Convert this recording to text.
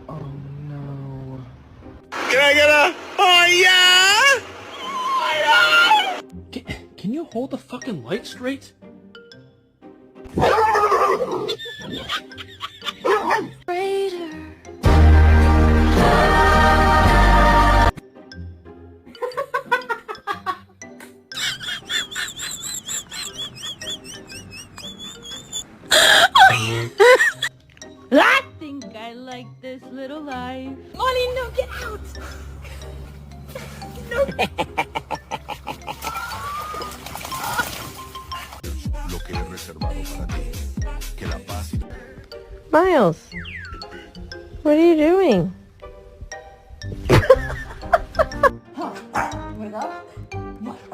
Oh no. Can I get a oh yeah? Can you hold the fucking light straight? I think I like this little life. Molly, no, get out! Lo que he reservado para ti. Que la paz y Miles, what are you doing?